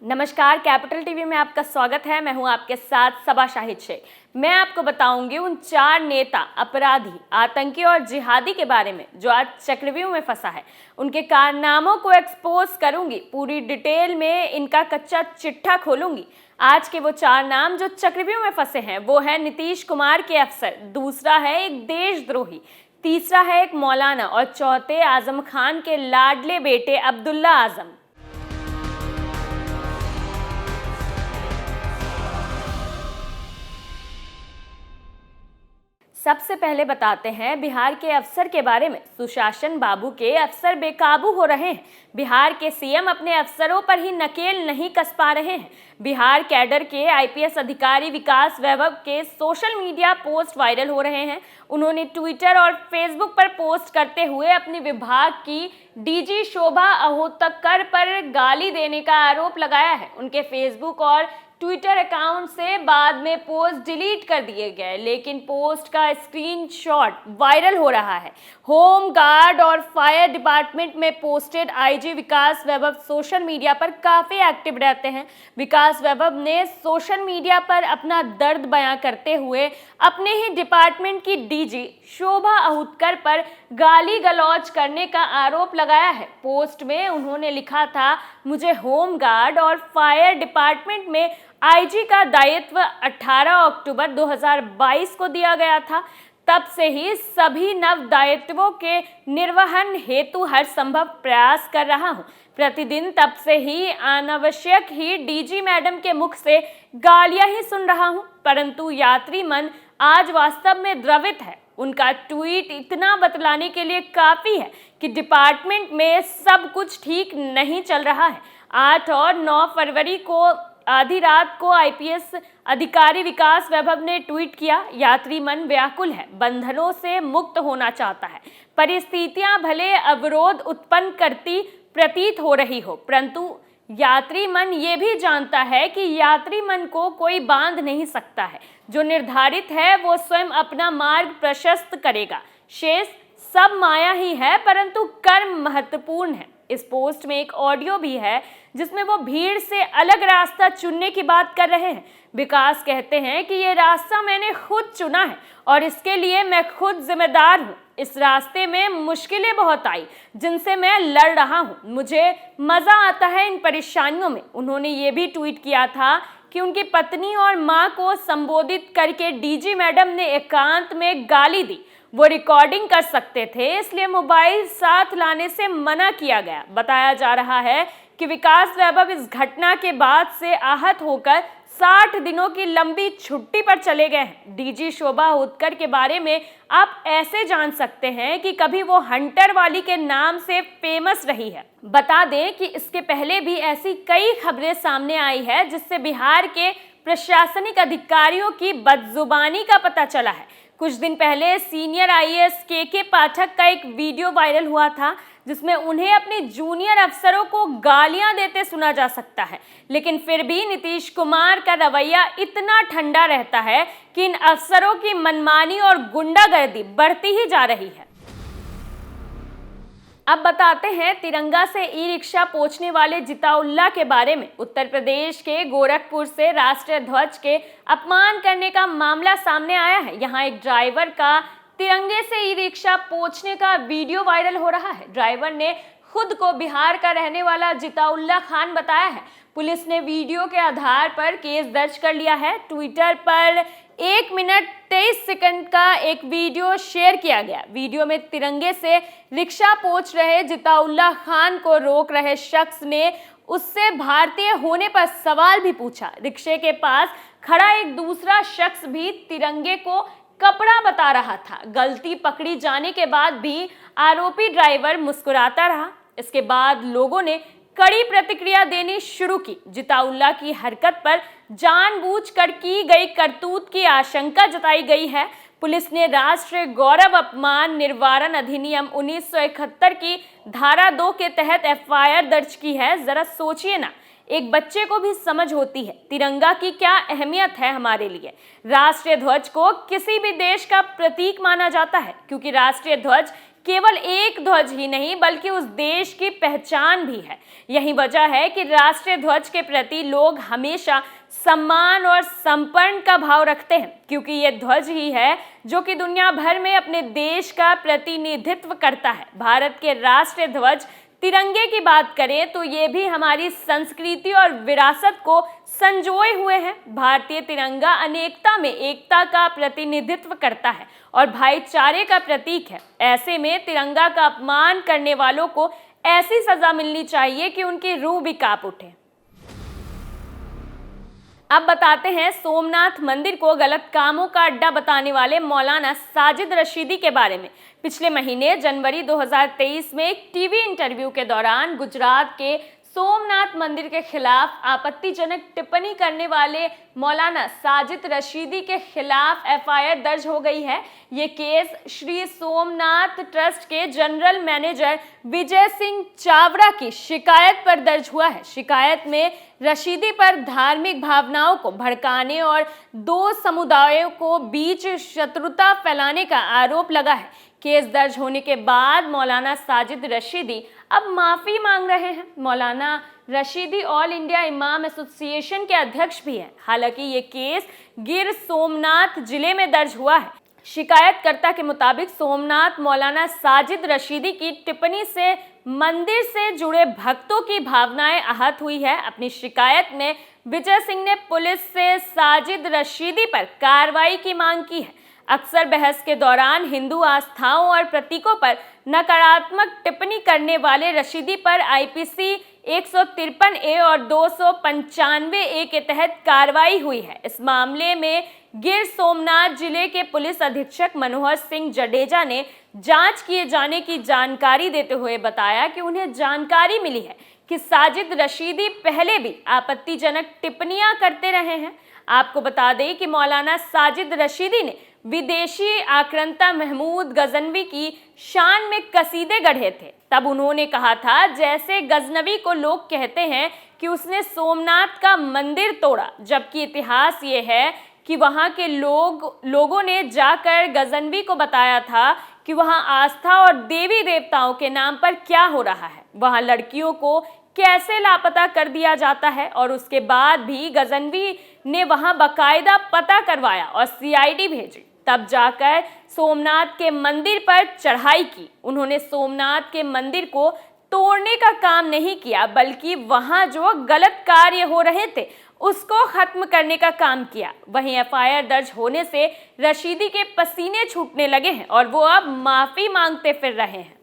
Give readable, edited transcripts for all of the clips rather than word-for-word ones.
नमस्कार, capital TV में आपका स्वागत है। मैं हूं आपके साथ सबा शाहिद शेख। मैं आपको बताऊंगी उन 4 नेता, अपराधी, आतंकी और जिहादी के बारे में जो आज चक्रव्यूह में फंसा है। उनके कारनामों को एक्सपोज करूंगी, पूरी डिटेल में इनका कच्चा चिट्ठा खोलूंगी। आज के वो 4 नाम जो चक्रव्यूह में फंसे हैं वो है नीतीश कुमार के अफसर, दूसरा है एक देशद्रोही, तीसरा है एक मौलाना और चौथे आजम खान के लाडले बेटे अब्दुल्ला आजम। सबसे पहले बताते हैं बिहार के अफसर के बारे में। सुशासन बाबू के अफसर बेकाबू हो रहे हैं। बिहार के सीएम अपने अफसरों पर ही नकेल नहीं कस पा रहे हैं। बिहार कैडर के आईपीएस अधिकारी विकास वैभव के सोशल मीडिया पोस्ट वायरल हो रहे हैं। उन्होंने ट्विटर और फेसबुक पर पोस्ट करते हुए अपने विभाग की डीजी शोभा अहोतकर पर गाली देने का आरोप लगाया है। उनके फेसबुक और ट्विटर अकाउंट से बाद में पोस्ट डिलीट कर दिए गए, लेकिन पोस्ट का स्क्रीनशॉट वायरल हो रहा है। होम गार्ड और फायर डिपार्टमेंट में पोस्टेड आईजी विकास वैभव सोशल मीडिया पर काफ़ी एक्टिव रहते हैं। विकास वैभव ने सोशल मीडिया पर अपना दर्द बयां करते हुए अपने ही डिपार्टमेंट की डीजी शोभा अहोतकर पर गाली गलौज करने का आरोप लगाया है। पोस्ट में उन्होंने लिखा था, मुझे होम गार्ड और फायर डिपार्टमेंट में आईजी का दायित्व 18 अक्टूबर 2022 को दिया गया था। तब से ही सभी नव दायित्वों के निर्वहन हेतु हर संभव प्रयास कर रहा हूं। प्रतिदिन तब से ही अनावश्यक ही डीजी मैडम के मुख से गालियां ही सुन रहा हूं, परंतु यात्री मन आज वास्तव में द्रवित है। उनका ट्वीट इतना बतलाने के लिए काफ़ी है कि डिपार्टमेंट में सब कुछ ठीक नहीं चल रहा है। 8 और 9 फरवरी को आधी रात को आईपीएस अधिकारी विकास वैभव ने ट्वीट किया, यात्री मन व्याकुल है, बंधनों से मुक्त होना चाहता है। परिस्थितियां भले अवरोध उत्पन्न करती प्रतीत हो रही हो, परंतु यात्री मन ये भी जानता है कि यात्री मन को कोई बांध नहीं सकता है। जो निर्धारित है वो स्वयं अपना मार्ग प्रशस्त करेगा। शेष सब माया ही है, परंतु कर्म महत्वपूर्ण है। इस पोस्ट में एक ऑडियो भी है जिसमें वो भीड़ से अलग रास्ता चुनने की बात कर रहे हैं। विकास कहते हैं कि ये रास्ता मैंने खुद चुना है और इसके लिए मैं खुद जिम्मेदार हूँ। इस रास्ते में मुश्किलें बहुत आई जिनसे मैं लड़ रहा हूँ। मुझे मज़ा आता है इन परेशानियों में। उन्होंने ये भी ट्वीट किया था कि उनकी पत्नी और माँ को संबोधित करके डीजी मैडम ने एकांत में गाली दी। वो रिकॉर्डिंग कर सकते थे, इसलिए मोबाइल साथ लाने से मना किया गया। बताया जा रहा है कि विकास वैभव इस घटना के बाद से आहत होकर 60 दिनों की लंबी छुट्टी पर चले गए हैं। डीजी शोभा अहोतकर के बारे में आप ऐसे जान सकते हैं कि कभी वो हंटर वाली के नाम से फेमस रही है। बता दें कि इसके पहले भी ऐसी कई खबरें सामने आई है जिससे बिहार के प्रशासनिक अधिकारियों की बदजुबानी का पता चला है। कुछ दिन पहले सीनियर आईएएस के पाठक का एक वीडियो वायरल हुआ था जिसमें उन्हें अपने जूनियर अफसरों को गालियां देते सुना जा सकता है, लेकिन फिर भी नीतीश कुमार का रवैया इतना ठंडा रहता है कि इन अफसरों की मनमानी और गुंडागर्दी बढ़ती ही जा रही है। अब बताते हैं तिरंगा से ई रिक्शा पोंछने वाले जिताउल्लाह के बारे में। उत्तर प्रदेश के गोरखपुर से राष्ट्रीय ध्वज के अपमान करने का मामला सामने आया है। यहाँ एक ड्राइवर का तिरंगे से ई रिक्शा पोंछने का वीडियो वायरल हो रहा है। ड्राइवर ने खुद को बिहार का रहने वाला जिताउल्लाह खान बताया है। पुलिस ने वीडियो के आधार पर केस दर्ज कर लिया है। ट्विटर पर 1 मिनट 23 सेकंड का एक वीडियो शेयर किया गया। वीडियो में तिरंगे से रिक्शा पोंछ रहे जिताउल्लाह खान को रोक रहे शख्स ने उससे भारतीय होने पर सवाल भी पूछा। रिक्शे के पास खड़ा एक दूसरा शख्स भी तिरंगे को कपड़ा बता रहा था। गलती पकड़ी जाने के बाद भी आरोपी ड्राइवर मुस्कुराता रहा। इसके बाद लोगों ने कड़ी प्रतिक्रिया देनी शुरू की। जिताउल्लाह की हरकत पर जानबूझकर की गई करतूत की आशंका जताई गई है। पुलिस ने राष्ट्रीय गौरव अपमान निवारण अधिनियम 1971 की धारा 2 के तहत एफआईआर दर्ज की है। जरा सोचिए ना, एक बच्चे को भी समझ होती है तिरंगा की क्या अहमियत है हमारे लिए। राष्ट्रीय ध्वज को किसी भी देश का प्रतीक माना जाता है क्योंकि राष्ट्रीय ध्वज केवल एक ध्वज ही नहीं बल्कि उस देश की पहचान भी है। यही वजह है कि राष्ट्रीय ध्वज के प्रति लोग हमेशा सम्मान और समर्पण का भाव रखते हैं, क्योंकि ये ध्वज ही है जो कि दुनिया भर में अपने देश का प्रतिनिधित्व करता है। भारत के राष्ट्रीय ध्वज तिरंगे की बात करें तो ये भी हमारी संस्कृति और विरासत को संजोए हुए हैं। भारतीय तिरंगा अनेकता में एकता का प्रतिनिधित्व करता है और भाईचारे का प्रतीक है। ऐसे में तिरंगा का अपमान करने वालों को ऐसी सजा मिलनी चाहिए कि उनकी रूह भी कांप उठे। अब बताते हैं सोमनाथ मंदिर को गलत कामों का अड्डा बताने वाले मौलाना साजिद रशीदी के बारे में। पिछले महीने जनवरी 2023 में एक टीवी इंटरव्यू के दौरान गुजरात के सोमनाथ मंदिर के खिलाफ आपत्तिजनक टिप्पणी करने वाले मौलाना साजिद रशीदी के खिलाफ एफआईआर दर्ज हो गई है। ये केस श्री सोमनाथ ट्रस्ट के जनरल मैनेजर विजय सिंह चावड़ा की शिकायत पर दर्ज हुआ है। शिकायत में रशीदी पर धार्मिक भावनाओं को भड़काने और दो समुदायों को बीच शत्रुता फैलाने का आरोप लगा है। केस दर्ज होने के बाद मौलाना साजिद रशीदी अब माफी मांग रहे हैं। मौलाना रशीदी ऑल इंडिया इमाम एसोसिएशन के अध्यक्ष भी हैं। हालांकि ये केस गिर सोमनाथ जिले में दर्ज हुआ है। शिकायतकर्ता के मुताबिक सोमनाथ मौलाना साजिद रशीदी की टिप्पणी से मंदिर से जुड़े भक्तों की भावनाएं आहत हुई है। अपनी शिकायत में विजय सिंह ने पुलिस से साजिद रशीदी पर कार्रवाई की मांग की है। अक्सर बहस के दौरान हिंदू आस्थाओं और प्रतीकों पर नकारात्मक टिप्पणी करने वाले रशीदी पर आईपीसी 153A और 295A के तहत कार्रवाई हुई है। इस मामले में गिर सोमनाथ जिले के पुलिस अधीक्षक मनोहर सिंह जडेजा ने जांच किए जाने की जानकारी देते हुए बताया कि उन्हें जानकारी मिली है कि साजिद रशीदी पहले भी आपत्तिजनक टिप्पणियां करते रहे हैं। आपको बता दें कि मौलाना साजिद रशीदी ने विदेशी आक्रांता महमूद गजनवी की शान में कसीदे गढ़े थे। तब उन्होंने कहा था, जैसे गजनवी को लोग कहते हैं कि उसने सोमनाथ का मंदिर तोड़ा, जबकि इतिहास ये है कि वहाँ के लोगों ने जाकर गजनवी को बताया था कि वहाँ आस्था और देवी देवताओं के नाम पर क्या हो रहा है, वहाँ लड़कियों को कैसे लापता कर दिया जाता है। और उसके बाद भी गजनवी ने वहाँ बाकायदा पता करवाया और सीआईडी भेजी, तब जाकर सोमनाथ के मंदिर पर चढ़ाई की। उन्होंने सोमनाथ के मंदिर को तोड़ने का काम नहीं किया, बल्कि वहां जो गलत कार्य हो रहे थे उसको खत्म करने का काम किया। वहीं एफआईआर दर्ज होने से रशीदी के पसीने छूटने लगे हैं और वो अब माफी मांगते फिर रहे हैं।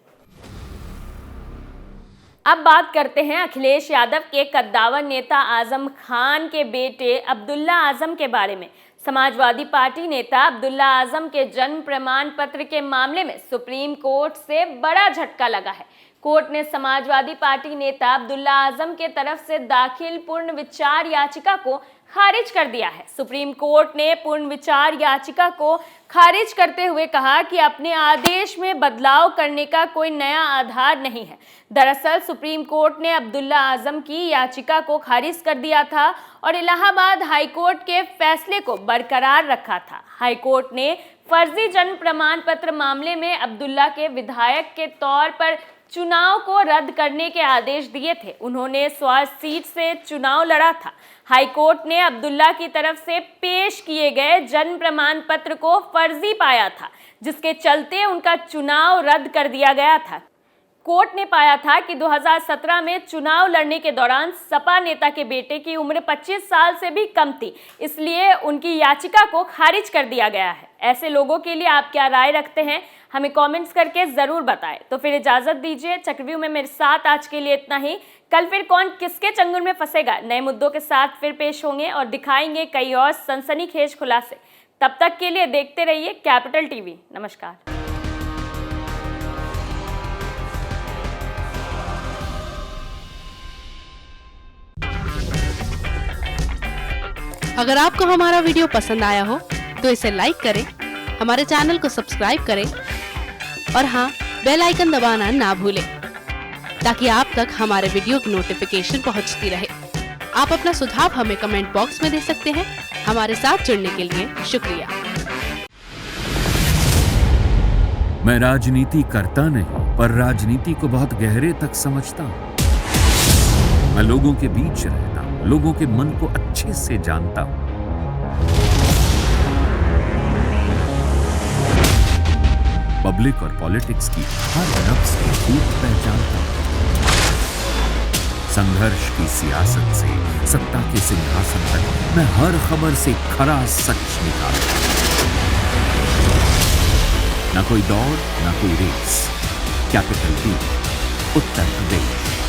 अब बात करते हैं अखिलेश यादव के कद्दावर नेता आजम खान के बेटे अब्दुल्ला आजम के बारे में। समाजवादी पार्टी नेता अब्दुल्ला आजम के जन्म प्रमाण पत्र के मामले में सुप्रीम कोर्ट से बड़ा झटका लगा है। कोर्ट ने समाजवादी पार्टी नेता अब्दुल्ला आजम के तरफ से दाखिल पुनर्विचार याचिका को खारिज कर दिया है। सुप्रीम कोर्ट ने पुनर्विचार याचिका को खारिज करते हुए कहा कि अपने आदेश में बदलाव करने का कोई नया आधार नहीं है। दरअसल सुप्रीम कोर्ट ने अब्दुल्ला आजम की याचिका को खारिज कर दिया था और इलाहाबाद हाईकोर्ट के फैसले को बरकरार रखा था। हाईकोर्ट ने फर्जी जन्म प्रमाण पत्र मामले में अब्दुल्ला के विधायक के तौर पर चुनाव को रद्द करने के आदेश दिए थे। उन्होंने स्वास्थ्य सीट से चुनाव लड़ा था। हाईकोर्ट ने अब्दुल्ला की तरफ से पेश किए गए जन्म प्रमाण पत्र को फर्जी पाया था, जिसके चलते उनका चुनाव रद्द कर दिया गया था। कोर्ट ने पाया था कि 2017 में चुनाव लड़ने के दौरान सपा नेता के बेटे की उम्र 25 साल से भी कम थी, इसलिए उनकी याचिका को खारिज कर दिया गया है। ऐसे लोगों के लिए आप क्या राय रखते हैं, हमें कमेंट्स करके ज़रूर बताएं। तो फिर इजाज़त दीजिए। चक्रव्यूह में मेरे साथ आज के लिए इतना ही। कल फिर कौन किसके चंगुल में फंसेगा, नए मुद्दों के साथ फिर पेश होंगे और दिखाएंगे कई और सनसनीखेज खुलासे। तब तक के लिए देखते रहिए कैपिटल टीवी। नमस्कार। अगर आपको हमारा वीडियो पसंद आया हो तो इसे लाइक करें, हमारे चैनल को सब्सक्राइब करें और हाँ, बेल आइकन दबाना ना भूलें ताकि आप तक हमारे वीडियो की नोटिफिकेशन पहुंचती रहे। आप अपना सुझाव हमें कमेंट बॉक्स में दे सकते हैं। हमारे साथ जुड़ने के लिए शुक्रिया। मैं राजनीति करता नहीं, पर राजनीति को बहुत गहरे तक समझता हूं। मैं लोगों के बीच रहता हूं, लोगों के मन को अच्छे से जानता हूं। पब्लिक और पॉलिटिक्स की हर नब्ज को खूब पहचानता हूं। संघर्ष की सियासत से सत्ता के सिंहासन तक मैं हर खबर से खरा सच निकालता हूं। न कोई दौड़, न कोई race. Capital B, Uttar Pradesh.